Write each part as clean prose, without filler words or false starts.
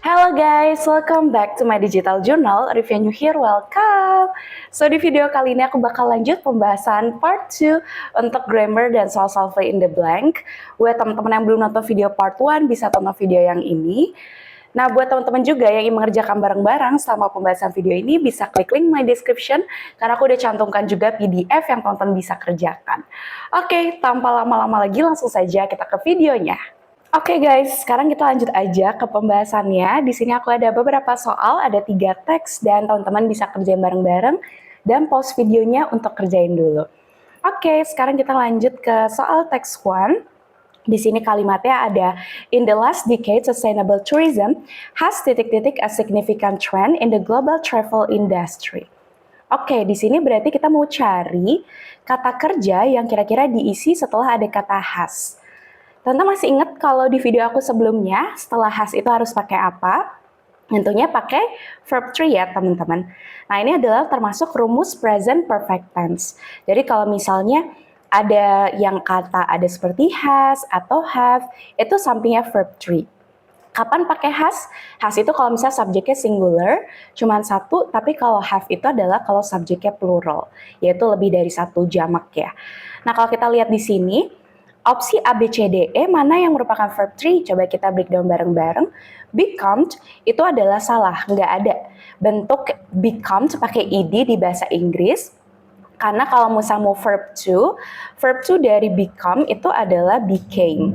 Hello guys, welcome back to my digital journal. Review here, welcome. So di video kali ini aku bakal lanjut pembahasan part 2 untuk grammar dan soal fill in the blank. Buat teman-teman yang belum nonton video part 1 bisa tonton video yang ini. Nah, buat teman-teman juga yang ingin mengerjakan bareng-bareng selama pembahasan video ini bisa klik link my description karena aku udah cantumkan juga PDF yang teman-teman bisa kerjakan. Oke, tanpa lama-lama lagi langsung saja kita ke videonya. Oke guys, sekarang kita lanjut aja ke pembahasannya. Di sini aku ada beberapa soal, ada 3 teks, dan teman-teman bisa kerjain bareng-bareng, dan pause videonya untuk kerjain dulu. Oke, sekarang kita lanjut ke soal teks 1. Di sini kalimatnya ada, in the last decade, sustainable tourism has titik-titik a significant trend in the global travel industry. Oke, di sini berarti kita mau cari kata kerja yang kira-kira diisi setelah ada kata has. Teman-teman masih ingat kalau di video aku sebelumnya, setelah has itu harus pakai apa? Tentunya pakai verb 3 ya teman-teman. Nah ini adalah termasuk rumus present perfect tense. Jadi kalau misalnya ada yang kata ada seperti has atau have, itu sampingnya verb 3. Kapan pakai has? Has itu kalau misalnya subjeknya singular, cuma satu, tapi kalau have itu adalah kalau subjeknya plural, yaitu lebih dari satu jamak ya. Nah kalau kita lihat di sini, opsi A, B, C, D, E mana yang merupakan verb 3? Coba kita breakdown bareng-bareng. Become itu adalah salah, nggak ada. Bentuk become pakai ed di bahasa Inggris. Karena kalau misalnya mau verb 2 dari become itu adalah became.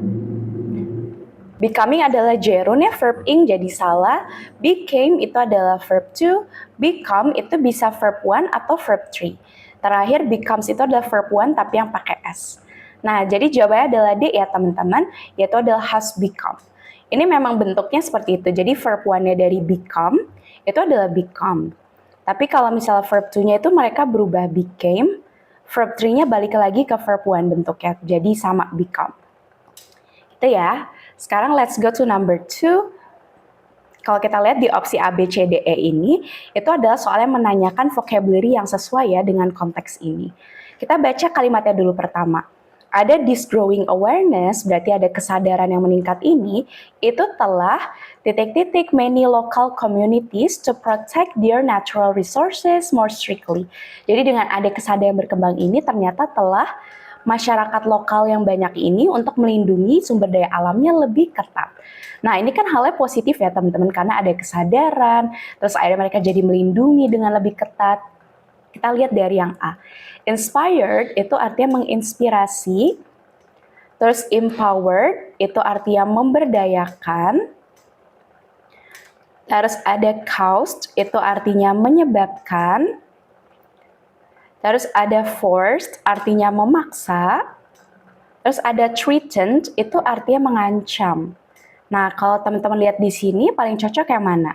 Becoming adalah gerund ya, verb ing jadi salah. Became itu adalah verb 2. Become itu bisa verb 1 atau verb 3. Terakhir becomes itu adalah verb 1 tapi yang pakai S. Nah, jadi jawabannya adalah D ya teman-teman, yaitu adalah has become. Ini memang bentuknya seperti itu, jadi verb 1-nya dari become, itu adalah become. Tapi kalau misalnya verb 2-nya itu mereka berubah became, verb 3-nya balik lagi ke verb 1 bentuknya, jadi sama become. Itu ya. Sekarang let's go to number 2. Kalau kita lihat di opsi A, B, C, D, E ini, itu adalah soalnya menanyakan vocabulary yang sesuai ya dengan konteks ini. Kita baca kalimatnya dulu pertama. Ada this growing awareness, berarti ada kesadaran yang meningkat ini, itu telah titik-titik many local communities to protect their natural resources more strictly. Jadi dengan ada kesadaran berkembang ini, ternyata telah masyarakat lokal yang banyak ini untuk melindungi sumber daya alamnya lebih ketat. Nah ini kan halnya positif ya teman-teman, karena ada kesadaran, terus akhirnya mereka jadi melindungi dengan lebih ketat. Kita lihat dari yang A. Inspired itu artinya menginspirasi. Terus empowered itu artinya memberdayakan. Terus ada caused itu artinya menyebabkan. Terus ada forced artinya memaksa. Terus ada threatened itu artinya mengancam. Nah, kalau teman-teman lihat di sini paling cocok yang mana?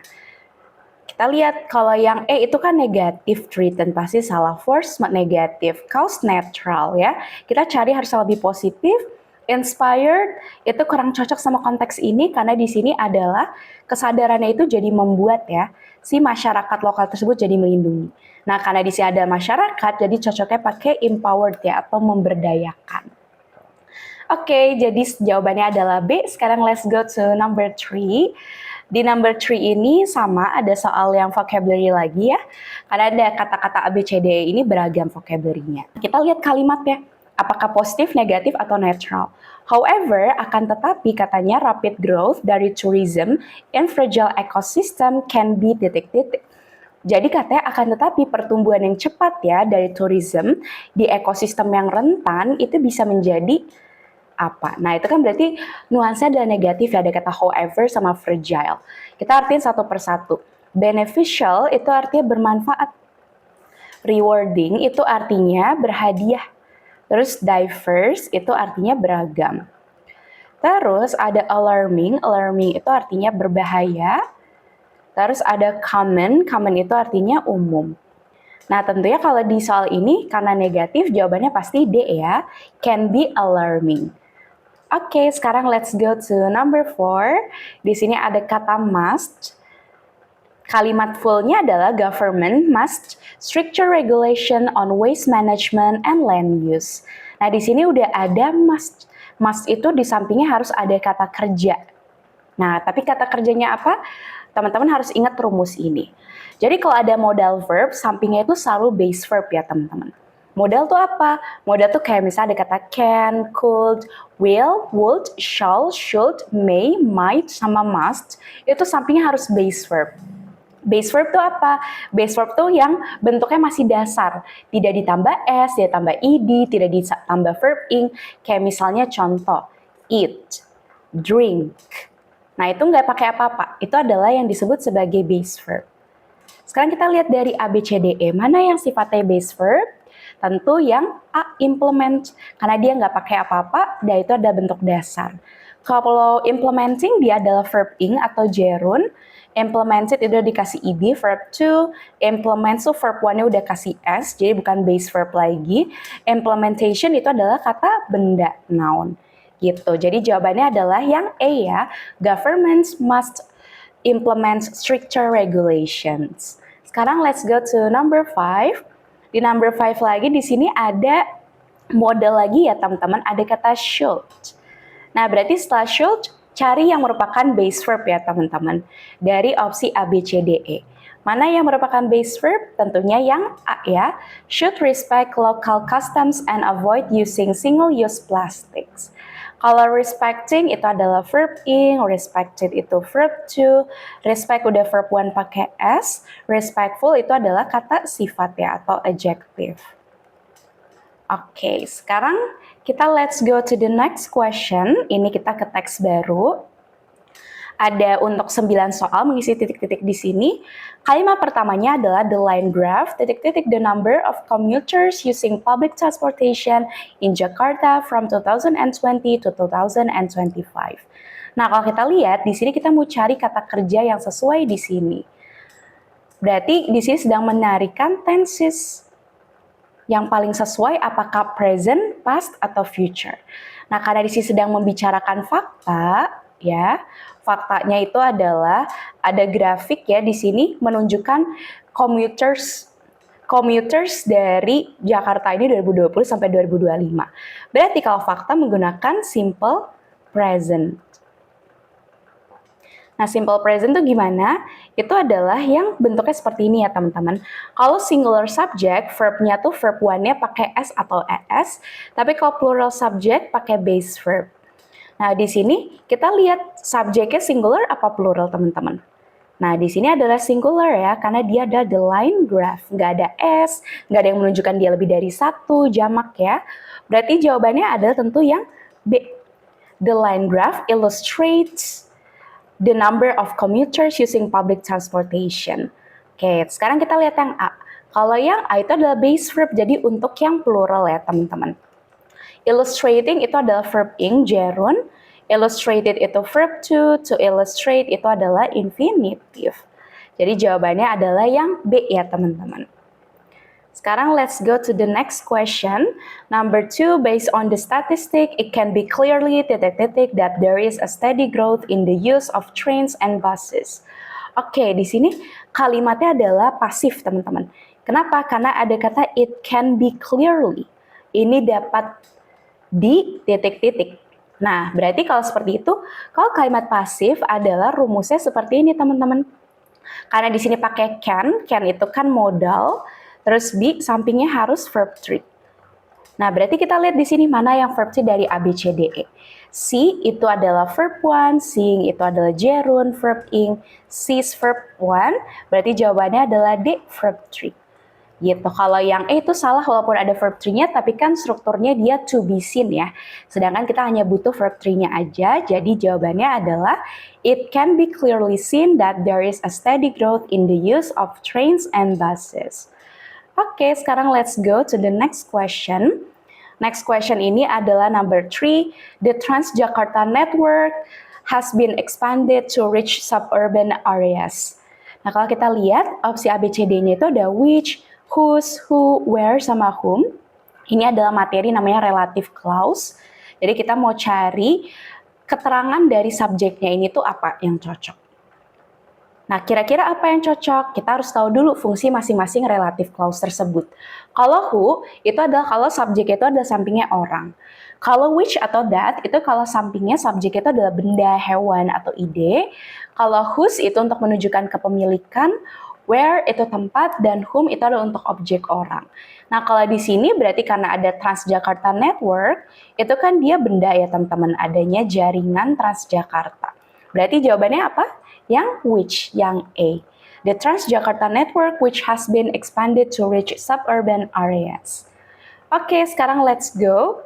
Kita lihat kalau yang E itu kan negatif, threaten pasti salah, force negatif, cause netral ya. Kita cari harus lebih positif. Inspired itu kurang cocok sama konteks ini karena di sini adalah kesadarannya itu jadi membuat ya si masyarakat lokal tersebut jadi melindungi. Nah karena di sini ada masyarakat jadi cocoknya pakai empowered ya atau memberdayakan. Oke, jadi jawabannya adalah B. Sekarang let's go to number 3. Di number 3 ini sama ada soal yang vocabulary lagi ya. Karena ada kata-kata A, B, C, D, E ini beragam vocabulary-nya. Kita lihat kalimatnya. Apakah positif, negatif, atau neutral. However, akan tetapi katanya rapid growth dari tourism in fragile ecosystem can be titik-titik. Jadi katanya akan tetapi pertumbuhan yang cepat ya dari tourism di ekosistem yang rentan itu bisa menjadi apa. Nah itu kan berarti nuansa adalah negatif ya, ada kata however sama fragile. Kita artiin satu persatu. Beneficial itu artinya bermanfaat. Rewarding itu artinya berhadiah. Terus diverse itu artinya beragam. Terus ada alarming, alarming itu artinya berbahaya. Terus ada common, common itu artinya umum. Nah tentunya kalau di soal ini karena negatif jawabannya pasti D ya, can be alarming. Oke, sekarang let's go to number 4. Di sini ada kata must. Kalimat fullnya adalah government must stricter regulation on waste management and land use. Nah, di sini udah ada must. Must itu di sampingnya harus ada kata kerja. Nah, tapi kata kerjanya apa? teman-teman harus ingat rumus ini. Jadi kalau ada modal verb, sampingnya itu selalu base verb ya teman-teman. Modal tuh apa? Modal tuh kayak misalnya ada kata can, could, will, would, shall, should, may, might, sama must. Itu sampingnya harus base verb. Base verb tuh apa? Base verb tuh yang bentuknya masih dasar. Tidak ditambah s, tidak ditambah ed, tidak ditambah verb ing. Kayak misalnya contoh, eat, drink. Nah itu nggak pakai apa-apa. Itu adalah yang disebut sebagai base verb. Sekarang kita lihat dari A, B, C, D, E. Mana yang sifatnya base verb? Tentu yang A, implement. Karena dia nggak pakai apa-apa, dan itu ada bentuk dasar. Kalau implementing, dia adalah verb ing atau gerund. Implemented itu udah dikasih ed, verb to. Implement itu verb one-nya udah kasih s, jadi bukan base verb lagi. Implementation itu adalah kata benda, noun. Gitu. Jadi jawabannya adalah yang E ya. Governments must implement stricter regulations. Sekarang let's go to number 5. Di number 5 lagi di sini ada model lagi ya teman-teman, ada kata should. Nah, berarti setelah should cari yang merupakan base verb ya teman-teman. Dari opsi A, B, C, D, E. Mana yang merupakan base verb? Tentunya yang A ya. Should respect local customs and avoid using single-use plastics. Kalau respecting itu adalah verb ing, respected itu verb to, respect udah verb one pakai s, respectful itu adalah kata sifat ya atau adjective. Oke, sekarang kita let's go to the next question. Ini kita ke teks baru. Ada untuk 9 soal mengisi titik-titik di sini. Kalimat pertamanya adalah the line graph, titik-titik the number of commuters using public transportation in Jakarta from 2020 to 2025. Nah, kalau kita lihat di sini kita mau cari kata kerja yang sesuai di sini. Berarti di sini sedang menarikan tenses. Yang paling sesuai apakah present, past, atau future. Nah, karena di sini sedang membicarakan fakta, ya, faktanya itu adalah ada grafik ya di sini menunjukkan commuters dari Jakarta ini 2020 sampai 2025. Berarti kalau fakta menggunakan simple present. Nah, simple present itu gimana? Itu adalah yang bentuknya seperti ini ya teman-teman. Kalau singular subject, verbnya tuh verb one-nya pakai s atau es, tapi kalau plural subject pakai base verb. Nah, di sini kita lihat subjeknya singular apa plural teman-teman. Nah, di sini adalah singular ya, karena dia ada the line graph. Nggak ada s, nggak ada yang menunjukkan dia lebih dari satu, jamak ya. Berarti jawabannya adalah tentu yang B. The line graph illustrates the number of commuters using public transportation. Oke, sekarang kita lihat yang A. Kalau yang A itu adalah base verb, jadi untuk yang plural ya teman-teman. Illustrating itu adalah verb ing, gerund. Illustrated itu verb to illustrate itu adalah infinitive. Jadi jawabannya adalah yang B ya teman-teman. Sekarang let's go to the next question. Number 2, based on the statistic, it can be clearly titik-titik that there is a steady growth in the use of trains and buses. Oke, di sini kalimatnya adalah pasif, teman-teman. Kenapa? Karena ada kata it can be clearly. Ini dapat di titik-titik. Nah, berarti kalau seperti itu, kalau kalimat pasif adalah rumusnya seperti ini, teman-teman. Karena di sini pakai can itu kan modal. Terus B sampingnya harus verb 3. Nah, berarti kita lihat di sini mana yang verb 3 dari A, B, C, D, E. See itu adalah verb 1, seeing itu adalah gerund, verb ing, sees verb 1, berarti jawabannya adalah D, verb 3. Gitu. Kalau yang E itu salah walaupun ada verb 3-nya, tapi kan strukturnya dia to be seen ya. Sedangkan kita hanya butuh verb 3-nya aja, jadi jawabannya adalah it can be clearly seen that there is a steady growth in the use of trains and buses. Oke, sekarang let's go to the next question. Next question ini adalah number 3. The Transjakarta network has been expanded to reach suburban areas. Nah, kalau kita lihat opsi A, B, C, D-nya itu ada which, whose, who, where, sama whom. Ini adalah materi namanya relative clause. Jadi kita mau cari keterangan dari subjeknya ini tuh apa yang cocok. Nah, kira-kira apa yang cocok? Kita harus tahu dulu fungsi masing-masing relative clause tersebut. Kalau who, itu adalah kalau subjek itu adalah sampingnya orang. Kalau which atau that, itu kalau sampingnya subjek itu adalah benda, hewan, atau ide. Kalau whose itu untuk menunjukkan kepemilikan, where itu tempat, dan whom itu adalah untuk objek orang. Nah, kalau di sini berarti karena ada Transjakarta Network, itu kan dia benda ya teman-teman, adanya jaringan Transjakarta. Berarti jawabannya apa? Yang which, yang A. The Transjakarta Network which has been expanded to reach suburban areas. Oke, sekarang let's go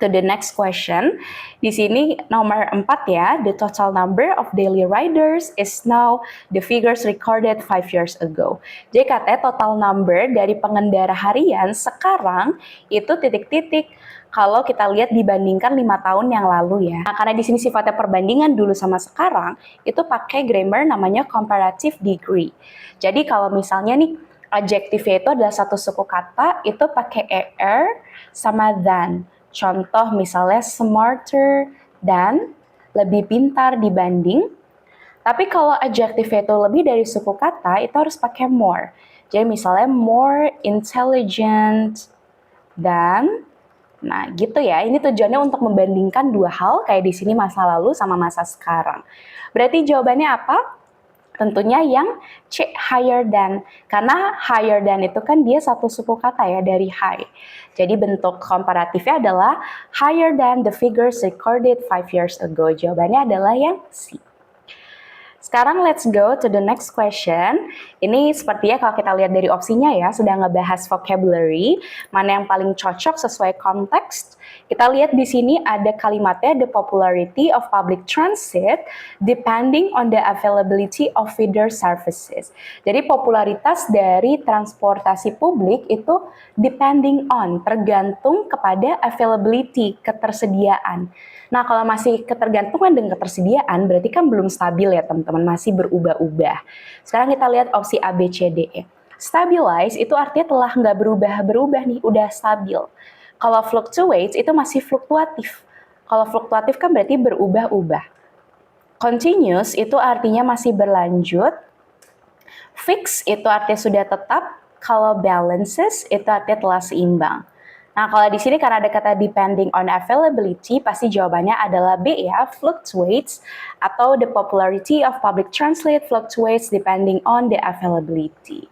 to the next question. Di sini nomor 4 ya, the total number of daily riders is now the figures recorded 5 years ago. Jadi katanya total number dari pengendara harian sekarang itu titik-titik kalau kita lihat dibandingkan 5 tahun yang lalu ya. Nah, karena di sini sifatnya perbandingan dulu sama sekarang, itu pakai grammar namanya comparative degree. Jadi kalau misalnya nih adjektifnya itu adalah satu suku kata, itu pakai er sama than. Contoh misalnya smarter dan lebih pintar dibanding. Tapi kalau adjektifnya itu lebih dari suku kata, itu harus pakai more. Jadi misalnya more intelligent dan nah gitu ya. Ini tujuannya untuk membandingkan dua hal kayak di sini masa lalu sama masa sekarang. Berarti jawabannya apa? Tentunya yang C, higher than. Karena higher than itu kan dia satu suku kata ya dari high. Jadi bentuk komparatifnya adalah higher than the figures recorded 5 years ago. Jawabannya adalah yang C. Sekarang let's go to the next question. Ini sepertinya kalau kita lihat dari opsinya ya, sudah ngebahas vocabulary, mana yang paling cocok sesuai konteks. Kita lihat di sini ada kalimatnya the popularity of public transit depending on the availability of feeder services. Jadi popularitas dari transportasi publik itu depending on, tergantung kepada availability, ketersediaan. Nah, kalau masih ketergantungan dengan ketersediaan, berarti kan belum stabil ya teman-teman, masih berubah-ubah. Sekarang kita lihat opsi A, B, C, D, E. Stabilize itu artinya telah nggak berubah-berubah nih, udah stabil. Kalau fluctuates itu masih fluktuatif. Kalau fluktuatif kan berarti berubah-ubah. Continuous itu artinya masih berlanjut. Fix itu artinya sudah tetap. Kalau balances itu artinya telah seimbang. Nah, kalau di sini karena ada kata depending on availability, pasti jawabannya adalah B ya, fluctuates, atau the popularity of public transit fluctuates depending on the availability.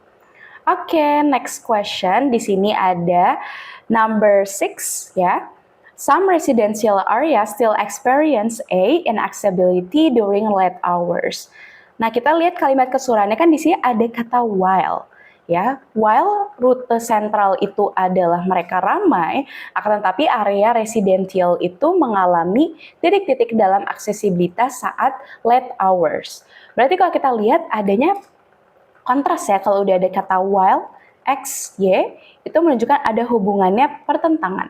Oke, next question. Di sini ada number 6 ya. Some residential areas still experience a inaccessibility during late hours. Nah, kita lihat kalimat kesurannya kan di sini ada kata while. Ya, while rute sentral itu adalah mereka ramai, akan tetapi area residential itu mengalami titik-titik dalam aksesibilitas saat late hours. Berarti kalau kita lihat adanya kontras ya, kalau udah ada kata while, X, Y, itu menunjukkan ada hubungannya pertentangan.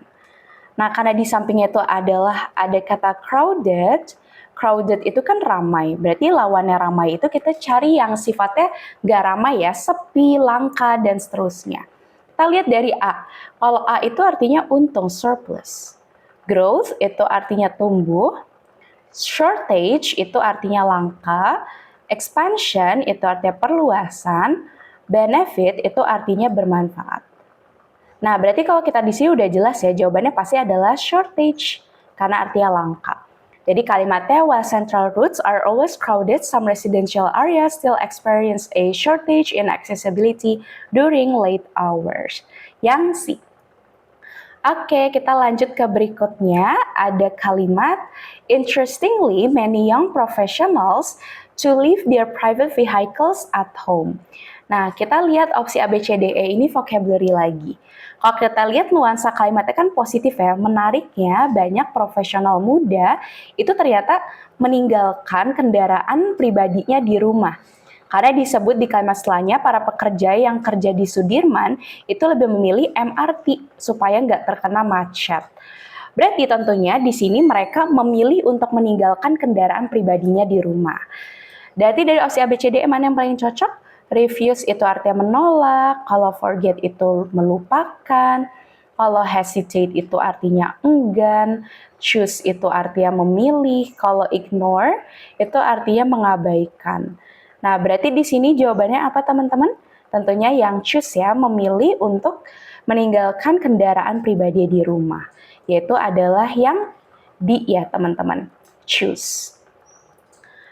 Nah, karena di sampingnya itu adalah ada kata crowded, crowded itu kan ramai, berarti lawannya ramai itu kita cari yang sifatnya nggak ramai ya, sepi, langka, dan seterusnya. Kita lihat dari A. Kalau A itu artinya untung, surplus. Growth itu artinya tumbuh. Shortage itu artinya langka. Expansion itu artinya perluasan. Benefit itu artinya bermanfaat. Nah, berarti kalau kita di sini udah jelas ya, jawabannya pasti adalah shortage, karena artinya langka. Jadi kalimatnya, while central routes are always crowded, some residential areas still experience a shortage in accessibility during late hours. Yang C. Oke, kita lanjut ke berikutnya. Ada kalimat, interestingly, many young professionals to leave their private vehicles at home. Nah, kita lihat opsi A, B, C, D, E ini vocabulary lagi. Kalau kita lihat nuansa kalimatnya kan positif ya, menariknya banyak profesional muda itu ternyata meninggalkan kendaraan pribadinya di rumah. Karena disebut di kalimat setelahnya, para pekerja yang kerja di Sudirman itu lebih memilih MRT supaya nggak terkena macet. Berarti tentunya di sini mereka memilih untuk meninggalkan kendaraan pribadinya di rumah. Berarti dari opsi A, B, C, D, E mana yang paling cocok? Refuse itu artinya menolak, kalau forget itu melupakan, kalau hesitate itu artinya enggan, choose itu artinya memilih, kalau ignore itu artinya mengabaikan. Nah, berarti di sini jawabannya apa teman-teman? Tentunya yang choose ya, memilih untuk meninggalkan kendaraan pribadi di rumah. Yaitu adalah yang D ya teman-teman, choose.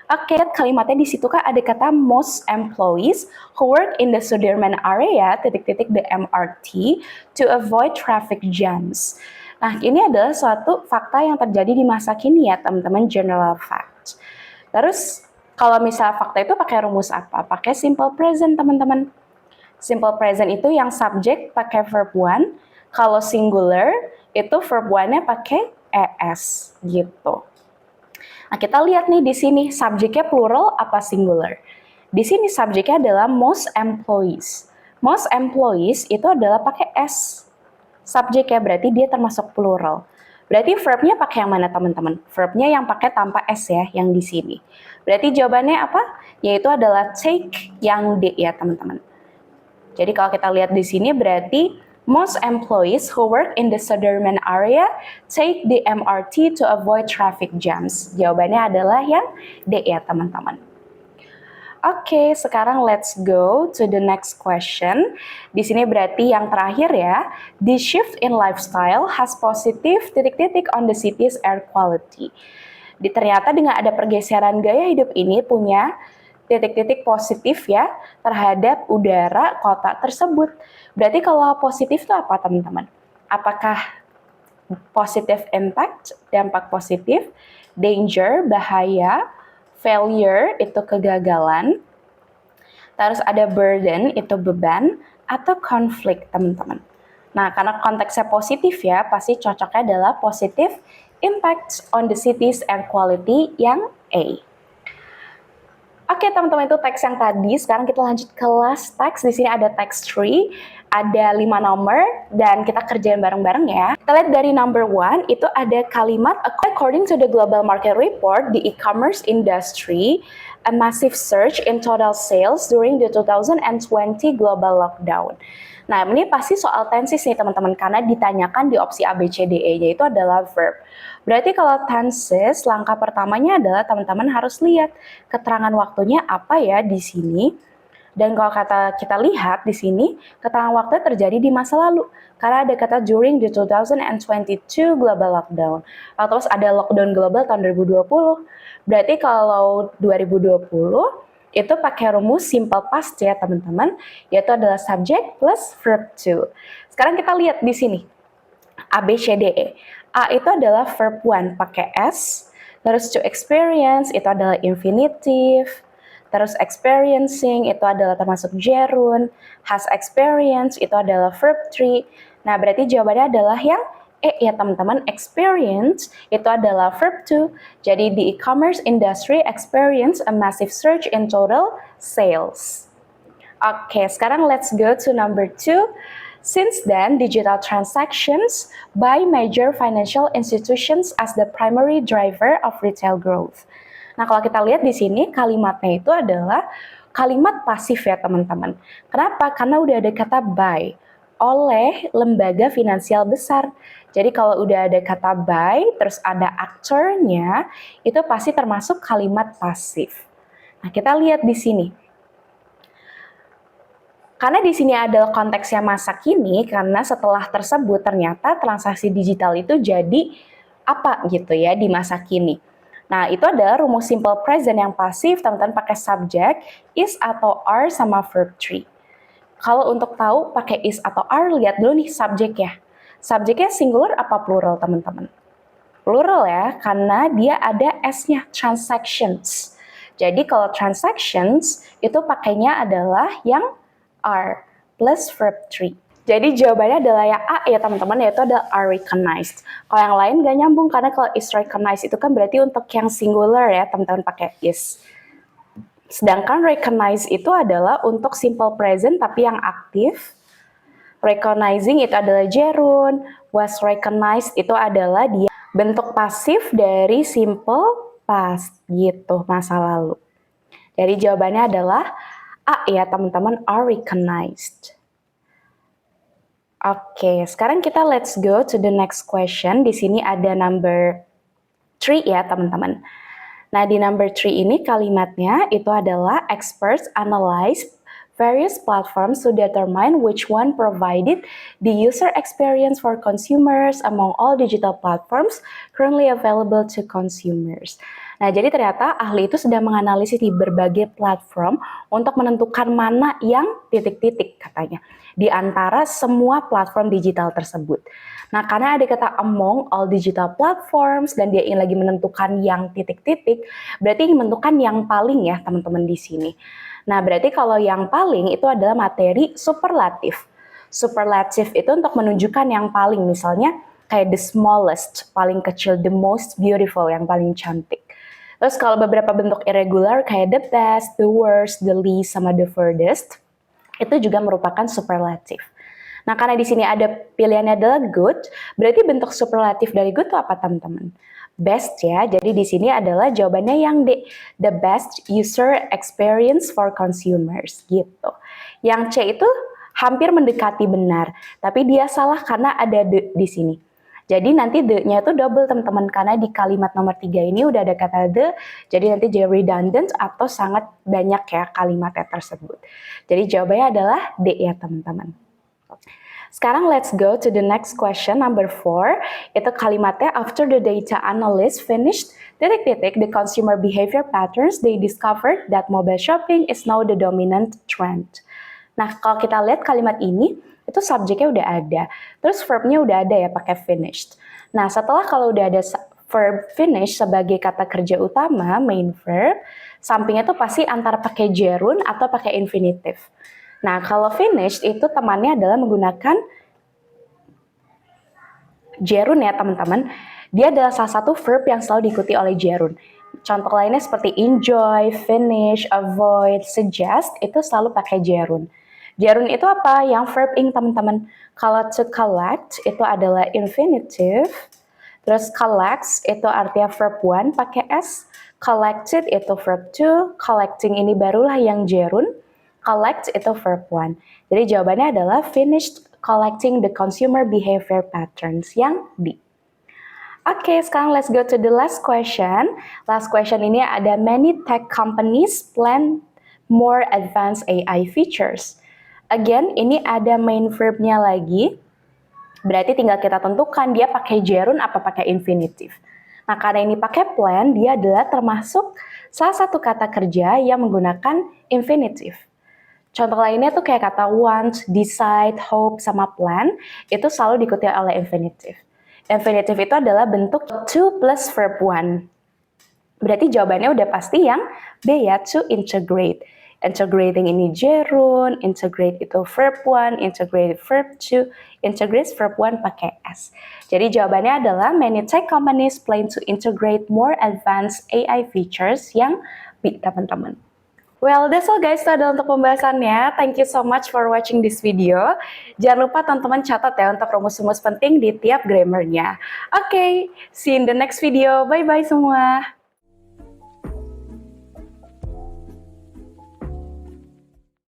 Oke, kalimatnya di situ kan ada kata most employees who work in the Sudirman area, titik-titik the MRT, to avoid traffic jams. Nah, ini adalah suatu fakta yang terjadi di masa kini ya, teman-teman, general fact. Terus, kalau misalnya fakta itu pakai rumus apa? Pakai simple present, teman-teman. Simple present itu yang subject pakai verb one, kalau singular itu verb one-nya pakai es, gitu. Nah, kita lihat nih di sini subjeknya plural apa singular. Di sini subjeknya adalah most employees. Most employees itu adalah pakai s. Subjeknya berarti dia termasuk plural. Berarti verbnya pakai yang mana teman-teman? Verbnya yang pakai tanpa s ya, yang di sini. Berarti jawabannya apa? Yaitu adalah take yang D ya teman-teman. Jadi kalau kita lihat di sini berarti most employees who work in the Sudirman area take the MRT to avoid traffic jams. Jawabannya adalah yang D ya teman-teman. Oke, sekarang let's go to the next question. Di sini berarti yang terakhir ya. The shift in lifestyle has positive titik-titik on the city's air quality. Ternyata dengan ada pergeseran gaya hidup ini punya titik-titik positif ya terhadap udara kota tersebut. Berarti kalau positif itu apa teman-teman? Apakah positive impact, dampak positif, danger, bahaya, failure, itu kegagalan, terus ada burden, itu beban, atau konflik teman-teman. Nah, karena konteksnya positif ya, pasti cocoknya adalah positive impact on the city's air quality yang A. Oke teman-teman, itu teks yang tadi. Sekarang kita lanjut ke last teks. Di sini ada teks 3, ada 5 nomor dan kita kerjain bareng-bareng ya. Kita lihat dari number 1 itu ada kalimat according to the global market report, the e-commerce industry a massive surge in total sales during the 2020 global lockdown. Nah, ini pasti soal tenses nih teman-teman, karena ditanyakan di opsi A, B, C, D, E, yaitu adalah verb. Berarti kalau tenses, langkah pertamanya adalah teman-teman harus lihat keterangan waktunya apa ya di sini. Dan kalau kita lihat di sini, keterangan waktu terjadi di masa lalu. Karena ada kata during the 2022 global lockdown. Atau ada lockdown global tahun 2020. Berarti kalau 2020, itu pakai rumus simple past ya teman-teman, yaitu adalah subject plus verb to. Sekarang kita lihat di sini, A, B, C, D, E. A itu adalah verb one pakai S, terus to experience itu adalah infinitive, terus experiencing itu adalah termasuk gerund, has experience itu adalah verb 3. Nah, berarti jawabannya adalah yang E ya teman-teman, experience itu adalah verb to. Jadi the e-commerce industry experience a massive surge in total sales. Oke, sekarang let's go to number 2. Since then, digital transactions by major financial institutions as the primary driver of retail growth. Nah, kalau kita lihat di sini kalimatnya itu adalah kalimat pasif ya teman-teman. Kenapa? Karena udah ada kata by oleh lembaga finansial besar. Jadi kalau udah ada kata by, terus ada aktornya, itu pasti termasuk kalimat pasif. Nah, kita lihat di sini. Karena di sini adalah konteksnya masa kini, karena setelah tersebut ternyata transaksi digital itu jadi apa gitu ya di masa kini. Nah, itu adalah rumus simple present yang pasif, teman-teman pakai subject, is atau are sama verb 3. Kalau untuk tahu pakai is atau are, lihat dulu nih subjeknya. Subjeknya singular apa plural teman-teman? Plural ya, karena dia ada s-nya, transactions. Jadi kalau transactions, itu pakainya adalah yang are plus verb 3. Jadi jawabannya adalah yang A ya teman-teman, yaitu ada are recognized. Kalau yang lain gak nyambung, karena kalau is recognized itu kan berarti untuk yang singular ya, teman-teman pakai is. Sedangkan recognize itu adalah untuk simple present tapi yang aktif. Recognizing itu adalah gerund, was recognized itu adalah dia bentuk pasif dari simple past gitu, masa lalu. Jadi jawabannya adalah A ya teman-teman, are recognized. Oke, sekarang kita let's go to the next question. Di sini ada number 3 ya teman-teman. Nah, di number 3 ini kalimatnya itu adalah experts analyze various platforms to determine which one provided the user experience for consumers among all digital platforms currently available to consumers. Nah, jadi ternyata ahli itu sedang menganalisis di berbagai platform untuk menentukan mana yang titik-titik katanya di antara semua platform digital tersebut. Nah, karena ada kata among all digital platforms dan dia ingin lagi menentukan yang titik-titik, berarti ingin menentukan yang paling ya teman-teman di sini. Nah, berarti kalau yang paling itu adalah materi superlatif. Superlatif itu untuk menunjukkan yang paling, misalnya kayak the smallest, paling kecil, the most beautiful, yang paling cantik. Terus kalau beberapa bentuk irregular kayak the best, the worst, the least, sama the furthest, itu juga merupakan superlatif. Nah, karena di sini ada pilihannya adalah good, berarti bentuk superlatif dari good itu apa, teman-teman? Best ya, jadi di sini adalah jawabannya yang D, the best user experience for consumers, gitu. Yang C itu hampir mendekati benar, tapi dia salah karena ada the di sini. Jadi nanti the-nya itu double, teman-teman, karena di kalimat nomor 3 ini udah ada kata the, jadi nanti jadi redundant atau sangat banyak ya kalimatnya tersebut. Jadi jawabannya adalah D ya, teman-teman. Sekarang let's go to the next question, number 4. Itu kalimatnya, after the data analyst finished, titik-titik, the consumer behavior patterns, they discovered that mobile shopping is now the dominant trend. Nah, kalau kita lihat kalimat ini, itu subjeknya udah ada. Terus verbnya udah ada ya, pakai finished. Nah, setelah kalau udah ada verb finish sebagai kata kerja utama, main verb, sampingnya tuh pasti antara pakai gerund atau pakai infinitive. Nah, kalau finished itu temannya adalah menggunakan gerund ya, teman-teman. Dia adalah salah satu verb yang selalu diikuti oleh gerund. Contoh lainnya seperti enjoy, finish, avoid, suggest, itu selalu pakai gerund. Gerund itu apa? Yang verb ing, teman-teman. Kalau to collect itu adalah infinitive. Terus collects itu artinya verb 1 pakai S. Collected itu verb 2. Collecting ini barulah yang gerund. Collect itu verb 1. Jadi jawabannya adalah finished collecting the consumer behavior patterns, yang D. Oke, sekarang let's go to the last question. Last question ini ada many tech companies plan more advanced AI features. Again, ini ada main verbnya lagi. Berarti tinggal kita tentukan dia pakai gerund apa pakai infinitive. Nah, karena ini pakai plan, dia adalah termasuk salah satu kata kerja yang menggunakan infinitive. Contoh lainnya tuh kayak kata want, decide, hope, sama plan, itu selalu diikuti oleh infinitive. Infinitive itu adalah bentuk to plus verb 1. Berarti jawabannya udah pasti yang B ya, to integrate. Integrating ini gerund, integrate itu verb 1, integrate verb 2, integrate verb 1 pakai S. Jadi jawabannya adalah many tech companies plan to integrate more advanced AI features, yang B, teman-teman. Well, that's all guys, itu adalah untuk pembahasannya. Thank you so much for watching this video. Jangan lupa teman-teman catat ya untuk rumus-rumus penting di tiap grammarnya. Oke, see you in the next video. Bye-bye semua.